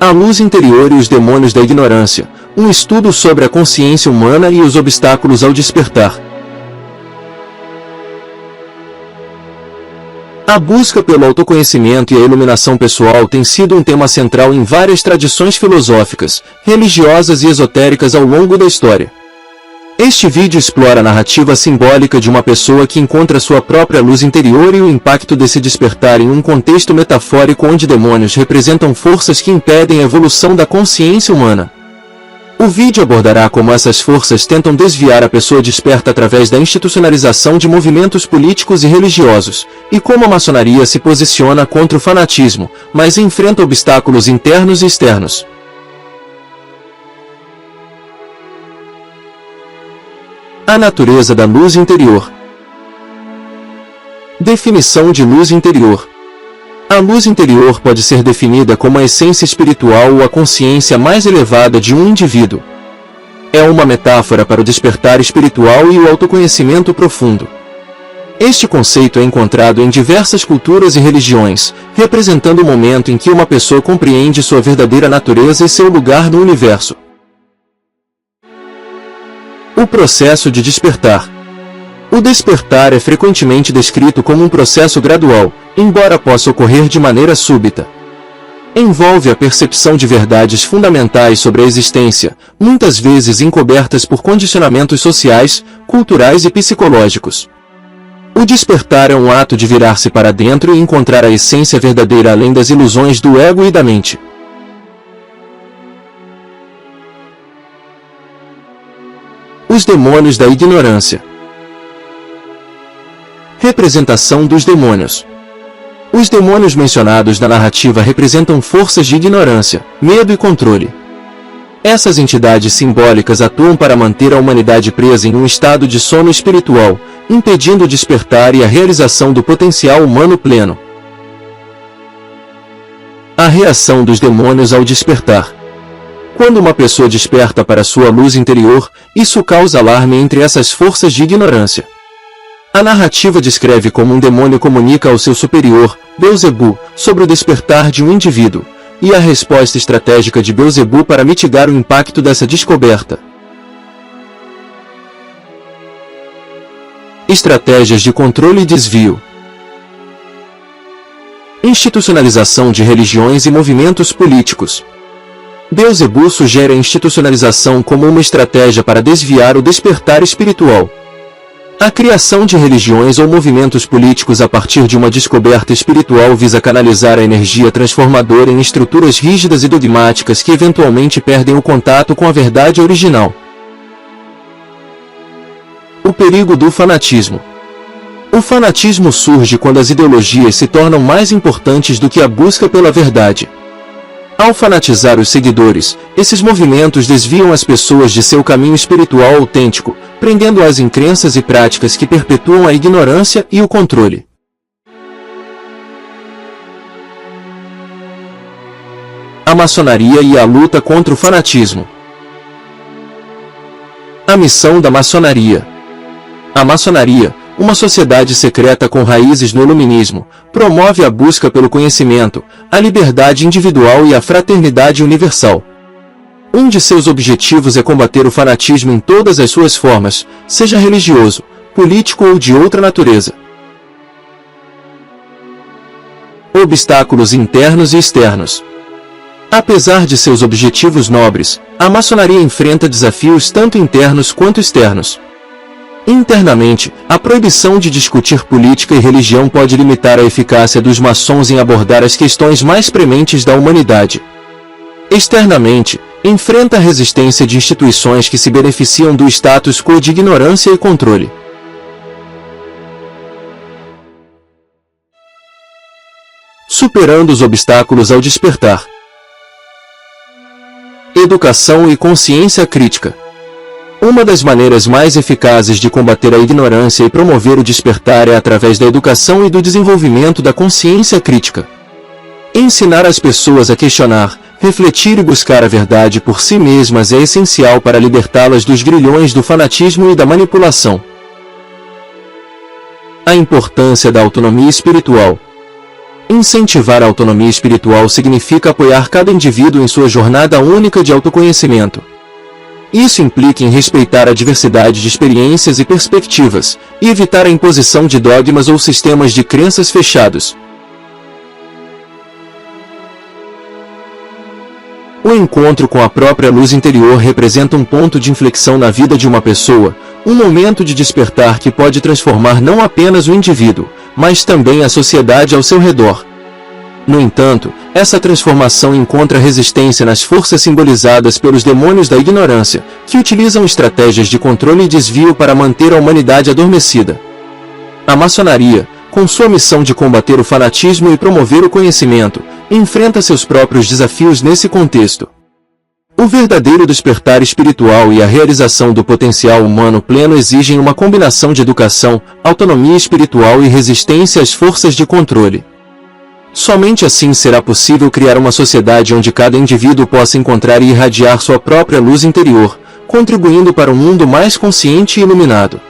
A luz interior e os demônios da ignorância, um estudo sobre a consciência humana e os obstáculos ao despertar. A busca pelo autoconhecimento e a iluminação pessoal tem sido um tema central em várias tradições filosóficas, religiosas e esotéricas ao longo da história. Este vídeo explora a narrativa simbólica de uma pessoa que encontra sua própria luz interior e o impacto desse despertar em um contexto metafórico onde demônios representam forças que impedem a evolução da consciência humana. O vídeo abordará como essas forças tentam desviar a pessoa desperta através da institucionalização de movimentos políticos e religiosos, e como a maçonaria se posiciona contra o fanatismo, mas enfrenta obstáculos internos e externos. A natureza da luz interior. Definição de luz interior. A luz interior pode ser definida como a essência espiritual ou a consciência mais elevada de um indivíduo. É uma metáfora para o despertar espiritual e o autoconhecimento profundo. Este conceito é encontrado em diversas culturas e religiões, representando o momento em que uma pessoa compreende sua verdadeira natureza e seu lugar no universo. O processo de despertar. O despertar é frequentemente descrito como um processo gradual, embora possa ocorrer de maneira súbita. Envolve a percepção de verdades fundamentais sobre a existência, muitas vezes encobertas por condicionamentos sociais, culturais e psicológicos. O despertar é um ato de virar-se para dentro e encontrar a essência verdadeira além das ilusões do ego e da mente. Os demônios da ignorância. Representação dos demônios. Os demônios mencionados na narrativa representam forças de ignorância, medo e controle. Essas entidades simbólicas atuam para manter a humanidade presa em um estado de sono espiritual, impedindo o despertar e a realização do potencial humano pleno. A reação dos demônios ao despertar. Quando uma pessoa desperta para sua luz interior, isso causa alarme entre essas forças de ignorância. A narrativa descreve como um demônio comunica ao seu superior, Beelzebub, sobre o despertar de um indivíduo, e a resposta estratégica de Beelzebub para mitigar o impacto dessa descoberta. Estratégias de controle e desvio. Institucionalização de religiões e movimentos políticos. Beelzebub sugere a institucionalização como uma estratégia para desviar o despertar espiritual. A criação de religiões ou movimentos políticos a partir de uma descoberta espiritual visa canalizar a energia transformadora em estruturas rígidas e dogmáticas que eventualmente perdem o contato com a verdade original. O perigo do fanatismo. O fanatismo surge quando as ideologias se tornam mais importantes do que a busca pela verdade. Ao fanatizar os seguidores, esses movimentos desviam as pessoas de seu caminho espiritual autêntico, prendendo-as em crenças e práticas que perpetuam a ignorância e o controle. A maçonaria e a luta contra o fanatismo. A missão da maçonaria. A maçonaria, uma sociedade secreta com raízes no iluminismo, promove a busca pelo conhecimento, a liberdade individual e a fraternidade universal. Um de seus objetivos é combater o fanatismo em todas as suas formas, seja religioso, político ou de outra natureza. Obstáculos internos e externos. Apesar de seus objetivos nobres, a maçonaria enfrenta desafios tanto internos quanto externos. Internamente, a proibição de discutir política e religião pode limitar a eficácia dos maçons em abordar as questões mais prementes da humanidade. Externamente, enfrenta a resistência de instituições que se beneficiam do status quo de ignorância e controle. Superando os obstáculos ao despertar. Educação e consciência crítica. Uma das maneiras mais eficazes de combater a ignorância e promover o despertar é através da educação e do desenvolvimento da consciência crítica. Ensinar as pessoas a questionar, refletir e buscar a verdade por si mesmas é essencial para libertá-las dos grilhões do fanatismo e da manipulação. A importância da autonomia espiritual. Incentivar a autonomia espiritual significa apoiar cada indivíduo em sua jornada única de autoconhecimento. Isso implica em respeitar a diversidade de experiências e perspectivas, e evitar a imposição de dogmas ou sistemas de crenças fechados. O encontro com a própria luz interior representa um ponto de inflexão na vida de uma pessoa, um momento de despertar que pode transformar não apenas o indivíduo, mas também a sociedade ao seu redor. No entanto, essa transformação encontra resistência nas forças simbolizadas pelos demônios da ignorância, que utilizam estratégias de controle e desvio para manter a humanidade adormecida. A maçonaria, com sua missão de combater o fanatismo e promover o conhecimento, enfrenta seus próprios desafios nesse contexto. O verdadeiro despertar espiritual e a realização do potencial humano pleno exigem uma combinação de educação, autonomia espiritual e resistência às forças de controle. Somente assim será possível criar uma sociedade onde cada indivíduo possa encontrar e irradiar sua própria luz interior, contribuindo para um mundo mais consciente e iluminado.